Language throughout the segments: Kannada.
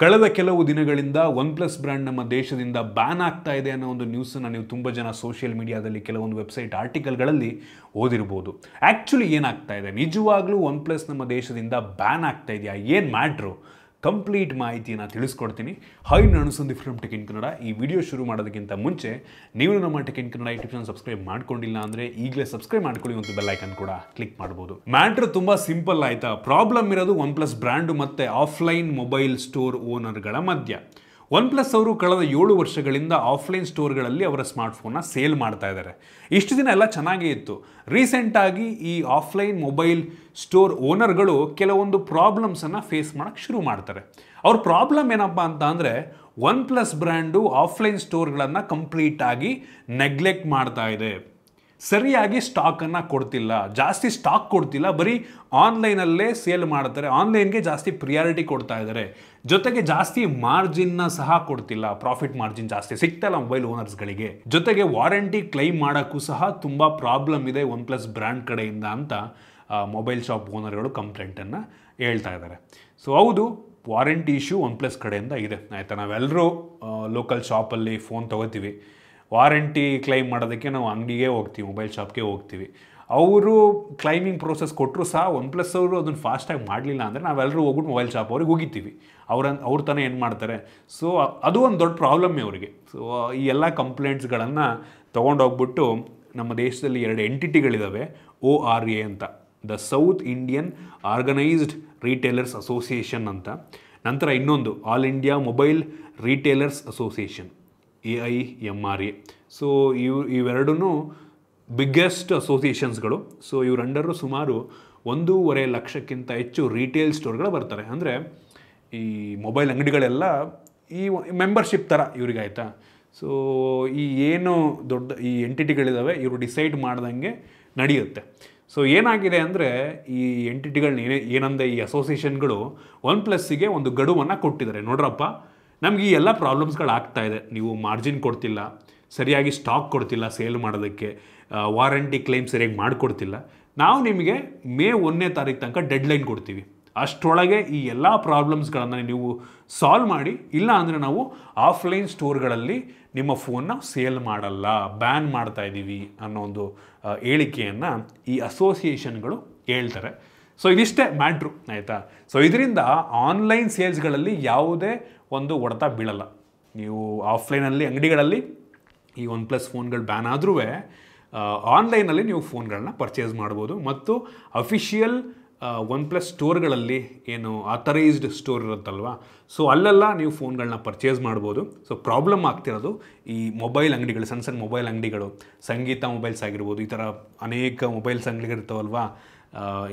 ಕಳೆದ ಕೆಲವು ದಿನಗಳಿಂದ OnePlus ಬ್ರ್ಯಾಂಡ್ ನಮ್ಮ ದೇಶದಿಂದ ಬ್ಯಾನ್ ಆಗ್ತಾ ಇದೆ ಅನ್ನೋ ಒಂದು ನ್ಯೂಸನ್ನು ನೀವು ತುಂಬ ಜನ ಸೋಷಿಯಲ್ ಮೀಡಿಯಾದಲ್ಲಿ ಕೆಲವೊಂದು ವೆಬ್ಸೈಟ್ ಆರ್ಟಿಕಲ್ಗಳಲ್ಲಿ ಓದಿರ್ಬೋದು. ಆ್ಯಕ್ಚುಲಿ ಏನಾಗ್ತಾ ಇದೆ, ನಿಜವಾಗ್ಲೂ OnePlus ನಮ್ಮ ದೇಶದಿಂದ ಬ್ಯಾನ್ ಆಗ್ತಾ ಇದೆಯಾ, ಏನು ಮ್ಯಾಟ್ರು, ಕಂಪ್ಲೀಟ್ ಮಾಹಿತಿಯನ್ನು ತಿಳಿಸ್ಕೊಡ್ತೀನಿ. ಹೈ, ನಾನು Sandeep from tech in Kannada. ಈ ವಿಡಿಯೋ ಶುರು ಮಾಡೋದಕ್ಕಿಂತ ಮುಂಚೆ ನೀವು ನಮ್ಮ tech in Kannada YouTube channel subscribe ಮಾಡ್ಕೊಂಡಿಲ್ಲ ಅಂದರೆ ಈಗಲೇ ಸಬ್ಸ್ಕ್ರೈಬ್ ಮಾಡ್ಕೊಳ್ಳಿ ಮತ್ತು ಬೆಲ್ ಐಕನ್ ಕೂಡ ಕ್ಲಿಕ್ ಮಾಡ್ಬೋದು. ಮ್ಯಾಟ್ರ್ ತುಂಬ ಸಿಂಪಲ್ ಆಯಿತಾ. ಪ್ರಾಬ್ಲಮ್ ಇರೋದು OnePlus ಬ್ರ್ಯಾಂಡು ಮತ್ತು ಆಫ್ಲೈನ್ ಮೊಬೈಲ್ ಸ್ಟೋರ್ ಓನರ್ಗಳ ಮಧ್ಯ. OnePlus ಅವರು ಕಳೆದ 7 ವರ್ಷಗಳಿಂದ ಆಫ್ಲೈನ್ ಸ್ಟೋರ್ಗಳಲ್ಲಿ ಅವರ ಸ್ಮಾರ್ಟ್ಫೋನ್ನ ಸೇಲ್ ಮಾಡ್ತಾ ಇದ್ದಾರೆ. ಇಷ್ಟು ದಿನ ಎಲ್ಲ ಚೆನ್ನಾಗೇ ಇತ್ತು. ರೀಸೆಂಟಾಗಿ ಈ ಆಫ್ಲೈನ್ ಮೊಬೈಲ್ ಸ್ಟೋರ್ ಓನರ್ಗಳು ಕೆಲವೊಂದು ಪ್ರಾಬ್ಲಮ್ಸನ್ನು ಫೇಸ್ ಮಾಡೋಕ್ಕೆ ಶುರು ಮಾಡ್ತಾರೆ. ಅವ್ರ ಪ್ರಾಬ್ಲಮ್ ಏನಪ್ಪ ಅಂತ ಅಂದರೆ, OnePlus ಬ್ರ್ಯಾಂಡು ಆಫ್ಲೈನ್ ಸ್ಟೋರ್ಗಳನ್ನು ಕಂಪ್ಲೀಟಾಗಿ ನೆಗ್ಲೆಕ್ಟ್ ಮಾಡ್ತಾ ಇದೆ. ಸರಿಯಾಗಿ ಸ್ಟಾಕನ್ನು ಕೊಡ್ತಿಲ್ಲ, ಜಾಸ್ತಿ ಸ್ಟಾಕ್ ಕೊಡ್ತಿಲ್ಲ, ಬರೀ ಆನ್ಲೈನಲ್ಲೇ ಸೇಲ್ ಮಾಡ್ತಾರೆ. ಆನ್ಲೈನ್ಗೆ ಜಾಸ್ತಿ ಪ್ರಿಯಾರಿಟಿ ಕೊಡ್ತಾ ಇದ್ದಾರೆ. ಜೊತೆಗೆ ಜಾಸ್ತಿ ಮಾರ್ಜಿನ್ನ ಸಹ ಕೊಡ್ತಿಲ್ಲ. ಪ್ರಾಫಿಟ್ ಮಾರ್ಜಿನ್ ಜಾಸ್ತಿ ಸಿಗ್ತಲ್ಲ ಮೊಬೈಲ್ ಓನರ್ಸ್ಗಳಿಗೆ. ಜೊತೆಗೆ ವಾರಂಟಿ ಕ್ಲೈಮ್ ಮಾಡೋಕ್ಕೂ ಸಹ ತುಂಬ ಪ್ರಾಬ್ಲಮ್ ಇದೆ OnePlus ಬ್ರ್ಯಾಂಡ್ ಕಡೆಯಿಂದ ಅಂತ ಮೊಬೈಲ್ ಶಾಪ್ ಓನರ್ಗಳು ಕಂಪ್ಲೇಂಟನ್ನು ಹೇಳ್ತಾ ಇದ್ದಾರೆ. ಸೊ ಹೌದು, ವಾರಂಟಿ ಇಶ್ಯೂ OnePlus ಕಡೆಯಿಂದ ಇದೆ ಆಯಿತಾ. ನಾವೆಲ್ಲರೂ ಲೋಕಲ್ ಶಾಪಲ್ಲಿ ಫೋನ್ ತೊಗೋತೀವಿ. ವಾರಂಟಿ ಕ್ಲೈಮ್ ಮಾಡೋದಕ್ಕೆ ನಾವು ಅಂಗಡಿಗೆ ಹೋಗ್ತೀವಿ, ಮೊಬೈಲ್ ಶಾಪ್ಗೆ ಹೋಗ್ತೀವಿ. ಅವರು ಕ್ಲೈಮಿಂಗ್ ಪ್ರೋಸೆಸ್ ಕೊಟ್ಟರು ಸಹ OnePlus ಅವರು ಅದನ್ನು ಫಾಸ್ಟಾಗಿ ಮಾಡಲಿಲ್ಲ ಅಂದರೆ ನಾವೆಲ್ಲರೂ ಹೋಗ್ಬಿಟ್ಟು ಮೊಬೈಲ್ ಶಾಪ್ ಅವ್ರಿಗೆ ಹೋಗಿತೀವಿ. ಅವ್ರ ತಾನೇ ಏನು ಮಾಡ್ತಾರೆ. ಸೊ ಅದು ಒಂದು ದೊಡ್ಡ ಪ್ರಾಬ್ಲಮ್ಮೇ ಅವರಿಗೆ. ಸೊ ಈ ಎಲ್ಲ ಕಂಪ್ಲೇಂಟ್ಸ್ಗಳನ್ನು ತೊಗೊಂಡೋಗ್ಬಿಟ್ಟು ನಮ್ಮ ದೇಶದಲ್ಲಿ 2 ಎಂಟಿಟಿಗಳಿದ್ದಾವೆ, ORA ಅಂತ, the south Indian organised retailers association ಅಂತ. ನಂತರ ಇನ್ನೊಂದು all India mobile retailers association, AIMRA. So ಇವೆರಡೂ ಬಿಗ್ಗೆಸ್ಟ್ ಅಸೋಸಿಯೇಷನ್ಸ್ಗಳು. ಸೊ ಇವರಂಡರು ಸುಮಾರು 1.5 ಲಕ್ಷಕ್ಕಿಂತ ಹೆಚ್ಚು ರಿಟೇಲ್ ಸ್ಟೋರ್ಗಳು ಬರ್ತಾರೆ. ಅಂದರೆ ಈ ಮೊಬೈಲ್ ಅಂಗಡಿಗಳೆಲ್ಲ ಈ ಮೆಂಬರ್ಶಿಪ್ ಥರ ಇವ್ರಿಗೆ ಆಯಿತಾ. ಸೊ ಈ ಏನು ದೊಡ್ಡ ಈ ಎಂಟಿಟಿಗಳಿದ್ದಾವೆ, ಇವರು ಡಿಸೈಡ್ ಮಾಡ್ದಂಗೆ ನಡೆಯುತ್ತೆ. ಸೊ ಏನಾಗಿದೆ ಅಂದರೆ, ಈ ಎಂಟಿಟಿಗಳನ್ನ ಏನಂದರೆ ಈ ಅಸೋಸಿಯೇಷನ್ಗಳು OnePlusಗೆ ಒಂದು ಗಡುವನ್ನು ಕೊಟ್ಟಿದ್ದಾರೆ. ನೋಡ್ರಪ್ಪ, ನಮಗೆ ಈ ಎಲ್ಲ ಪ್ರಾಬ್ಲಮ್ಸ್ಗಳಾಗ್ತಾ ಇದೆ. ನೀವು ಮಾರ್ಜಿನ್ ಕೊಡ್ತಿಲ್ಲ, ಸರಿಯಾಗಿ ಸ್ಟಾಕ್ ಕೊಡ್ತಿಲ್ಲ ಸೇಲ್ ಮಾಡೋದಕ್ಕೆ, ವಾರಂಟಿ ಕ್ಲೈಮ್ ಸರಿಯಾಗಿ ಮಾಡಿಕೊಡ್ತಿಲ್ಲ. ನಾವು ನಿಮಗೆ ಮೇ 1ನೇ ತಾರೀಕು ತನಕ ಡೆಡ್ಲೈನ್ ಕೊಡ್ತೀವಿ. ಅಷ್ಟರೊಳಗೆ ಈ ಎಲ್ಲ ಪ್ರಾಬ್ಲಮ್ಸ್ಗಳನ್ನು ನೀವು ಸಾಲ್ವ್ ಮಾಡಿ, ಇಲ್ಲ ಅಂದರೆ ನಾವು ಆಫ್ಲೈನ್ ಸ್ಟೋರ್ಗಳಲ್ಲಿ ನಿಮ್ಮ ಫೋನ್ನ ಸೇಲ್ ಮಾಡಲ್ಲ, ಬ್ಯಾನ್ ಮಾಡ್ತಾ ಇದ್ದೀವಿ ಅನ್ನೋ ಒಂದು ಹೇಳಿಕೆಯನ್ನು ಈ ಅಸೋಸಿಯೇಷನ್ಗಳು ಹೇಳ್ತಾರೆ. ಸೊ ಇದಿಷ್ಟೇ ಮ್ಯಾಟ್ರು ಆಯಿತಾ. ಸೊ ಇದರಿಂದ ಆನ್ಲೈನ್ ಸೇಲ್ಸ್ಗಳಲ್ಲಿ ಯಾವುದೇ ಒಂದು ಹೊಡೆತ ಬೀಳಲ್ಲ. ನೀವು ಆಫ್ಲೈನಲ್ಲಿ ಅಂಗಡಿಗಳಲ್ಲಿ ಈ OnePlus ಫೋನ್ಗಳು ಬ್ಯಾನ್ ಆದ್ರೂ ಆನ್ಲೈನಲ್ಲಿ ನೀವು ಫೋನ್ಗಳನ್ನ ಪರ್ಚೇಸ್ ಮಾಡ್ಬೋದು. ಮತ್ತು ಅಫಿಷಿಯಲ್ OnePlus ಸ್ಟೋರ್ಗಳಲ್ಲಿ ಏನು ಆಥರೈಸ್ಡ್ ಸ್ಟೋರ್ ಇರುತ್ತಲ್ವ, ಸೊ ಅಲ್ಲೆಲ್ಲ ನೀವು ಫೋನ್ಗಳನ್ನ ಪರ್ಚೇಸ್ ಮಾಡ್ಬೋದು. ಸೊ ಪ್ರಾಬ್ಲಮ್ ಆಗ್ತಿರೋದು ಈ ಮೊಬೈಲ್ ಅಂಗಡಿಗಳು, ಸಣ್ಣ ಸಣ್ಣ ಮೊಬೈಲ್ ಅಂಗಡಿಗಳು, ಸಂಗೀತ ಮೊಬೈಲ್ಸ್ ಆಗಿರ್ಬೋದು, ಈ ಥರ ಅನೇಕ ಮೊಬೈಲ್ಸ್ ಅಂಗಡಿಗಳಿರ್ತಾವಲ್ವ,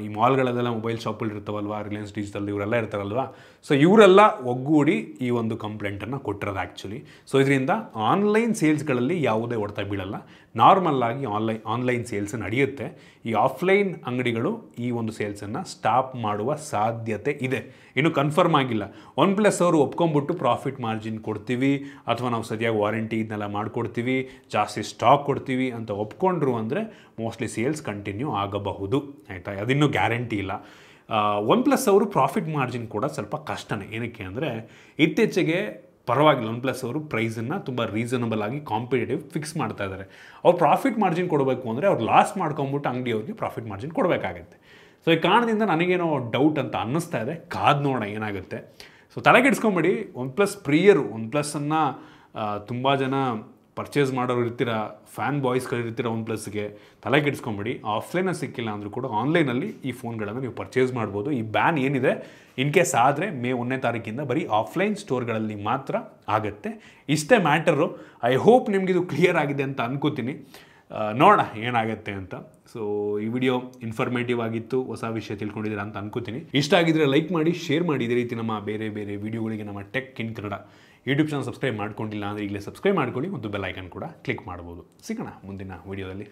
ಈ ಮಾಲ್ಗಳಲ್ಲೆಲ್ಲ ಮೊಬೈಲ್ ಶಾಪ್ಗಳು ಇರ್ತಾವಲ್ವ, ರಿಲಯನ್ಸ್ ಡಿಜಿಟಲ್ ಇವರೆಲ್ಲ ಇರ್ತಾರಲ್ವ. ಸೊ ಇವರೆಲ್ಲ ಒಗ್ಗೂಡಿ ಈ ಒಂದು ಕಂಪ್ಲೇಂಟನ್ನು ಕೊಟ್ಟಿರೋದು ಆ್ಯಕ್ಚುಲಿ. ಸೊ ಇದರಿಂದ ಆನ್ಲೈನ್ ಸೇಲ್ಸ್ಗಳಲ್ಲಿ ಯಾವುದೇ ಹೊಡೆತ ಬೀಳಲ್ಲ. ನಾರ್ಮಲ್ಲಾಗಿ ಆನ್ಲೈನ್ ಸೇಲ್ಸ್ ನಡೆಯುತ್ತೆ. ಈ ಆಫ್ಲೈನ್ ಅಂಗಡಿಗಳು ಈ ಒಂದು ಸೇಲ್ಸನ್ನು ಸ್ಟಾಪ್ ಮಾಡುವ ಸಾಧ್ಯತೆ ಇದೆ. ಇನ್ನೂ ಕನ್ಫರ್ಮ್ ಆಗಿಲ್ಲ. OnePlus ಅವರು ಒಪ್ಕೊಂಡ್ಬಿಟ್ಟು ಪ್ರಾಫಿಟ್ ಮಾರ್ಜಿನ್ ಕೊಡ್ತೀವಿ, ಅಥವಾ ನಾವು ಸರಿಯಾಗಿ ವಾರಂಟಿ ಇದನ್ನೆಲ್ಲ ಮಾಡಿಕೊಡ್ತೀವಿ, ಜಾಸ್ತಿ ಸ್ಟಾಕ್ ಕೊಡ್ತೀವಿ ಅಂತ ಒಪ್ಕೊಂಡ್ರು ಅಂದರೆ ಮೋಸ್ಟ್ಲಿ ಸೇಲ್ಸ್ ಕಂಟಿನ್ಯೂ ಆಗಬಹುದು ಆಯಿತಾ. ಅದಿನ್ನೂ ಗ್ಯಾರಂಟಿ ಇಲ್ಲ. OnePlus ಅವರು ಪ್ರಾಫಿಟ್ ಮಾರ್ಜಿನ್ ಕೂಡ ಸ್ವಲ್ಪ ಕಷ್ಟನೇ. ಏನಕ್ಕೆ ಅಂದರೆ, ಇತ್ತೀಚೆಗೆ ಪರವಾಗಿಲ್ಲ, OnePlus ಅವರು ಪ್ರೈಸನ್ನು ತುಂಬ ರೀಸನಬಲ್ ಆಗಿ ಕಾಂಪಿಟೇಟಿವ್ ಫಿಕ್ಸ್ ಮಾಡ್ತಾ ಇದ್ದಾರೆ. ಅವ್ರು ಪ್ರಾಫಿಟ್ ಮಾರ್ಜಿನ್ ಕೊಡಬೇಕು ಅಂದರೆ ಅವ್ರು ಲಾಸ್ ಮಾಡ್ಕೊಂಬಿಟ್ಟು ಅಂಗಡಿಯವ್ರಿಗೆ ಪ್ರಾಫಿಟ್ ಮಾರ್ಜಿನ್ ಕೊಡಬೇಕಾಗತ್ತೆ. ಸೊ ಈ ಕಾರಣದಿಂದ ನನಗೇನೋ ಡೌಟ್ ಅಂತ ಅನ್ನಿಸ್ತಾ ಇದೆ. ಕಾದು ನೋಡೋಣ ಏನಾಗುತ್ತೆ. ಸೊ ತಲೆಗೆಡಿಸ್ಕೊಂಬೇಡಿ, OnePlus ಪ್ರಿಯರು, OnePlusನ್ನು ತುಂಬ ಜನ ಪರ್ಚೇಸ್ ಮಾಡೋರು ಇರ್ತೀರ, ಫ್ಯಾನ್ ಬಾಯ್ಸ್ಗಳು ಇರ್ತೀರ OnePlusಗೆ. ತಲೆಗೆಡಿಸ್ಕೊಂಬೇಡಿ. ಆಫ್ಲೈನಲ್ಲಿ ಸಿಕ್ಕಿಲ್ಲ ಅಂದರೂ ಕೂಡ ಆನ್ಲೈನಲ್ಲಿ ಈ ಫೋನ್ಗಳನ್ನು ನೀವು ಪರ್ಚೇಸ್ ಮಾಡ್ಬೋದು. ಈ ಬ್ಯಾನ್ ಏನಿದೆ ಇನ್ ಕೇಸ್ ಆದರೆ ಮೇ 1ನೇ ತಾರೀಕಿಂದ ಬರೀ ಆಫ್ಲೈನ್ ಸ್ಟೋರ್ಗಳಲ್ಲಿ ಮಾತ್ರ ಆಗುತ್ತೆ. ಇಷ್ಟೇ ಮ್ಯಾಟರು. ಐ ಹೋಪ್ ನಿಮಗಿದು ಕ್ಲಿಯರ್ ಆಗಿದೆ ಅಂತ ಅನ್ಕೋತೀನಿ. ನೋಡೋಣ ಏನಾಗುತ್ತೆ ಅಂತ. ಸೊ ಈ ವಿಡಿಯೋ ಇನ್ಫಾರ್ಮೇಟಿವ್ ಆಗಿತ್ತು, ಹೊಸ ವಿಷಯ ತಿಳ್ಕೊಂಡಿದ್ದೀರಾ ಅಂತ ಅನ್ಕೋತೀನಿ. ಇಷ್ಟ ಆಗಿದ್ರೆ ಲೈಕ್ ಮಾಡಿ, ಶೇರ್ ಮಾಡಿ. ಇದೇ ರೀತಿ ನಮ್ಮ ಬೇರೆ ಬೇರೆ ವಿಡಿಯೋಗಳಿಗೆ ನಮ್ಮ tech in Kannada YouTube channel subscribe ಮಾಡ್ಕೊಂಡಿಲ್ಲ ಅಂದರೆ ಈಗಲೇ ಸಬ್ಸ್ಕ್ರೈಬ್ ಮಾಡ್ಕೊಳ್ಳಿ ಮತ್ತು ಬೆಲ್ ಐಕನ್ ಕೂಡ ಕ್ಲಿಕ್ ಮಾಡ್ಬೋದು. ಸಿಗೋಣ ಮುಂದಿನ ವಿಡಿಯೋದಲ್ಲಿ.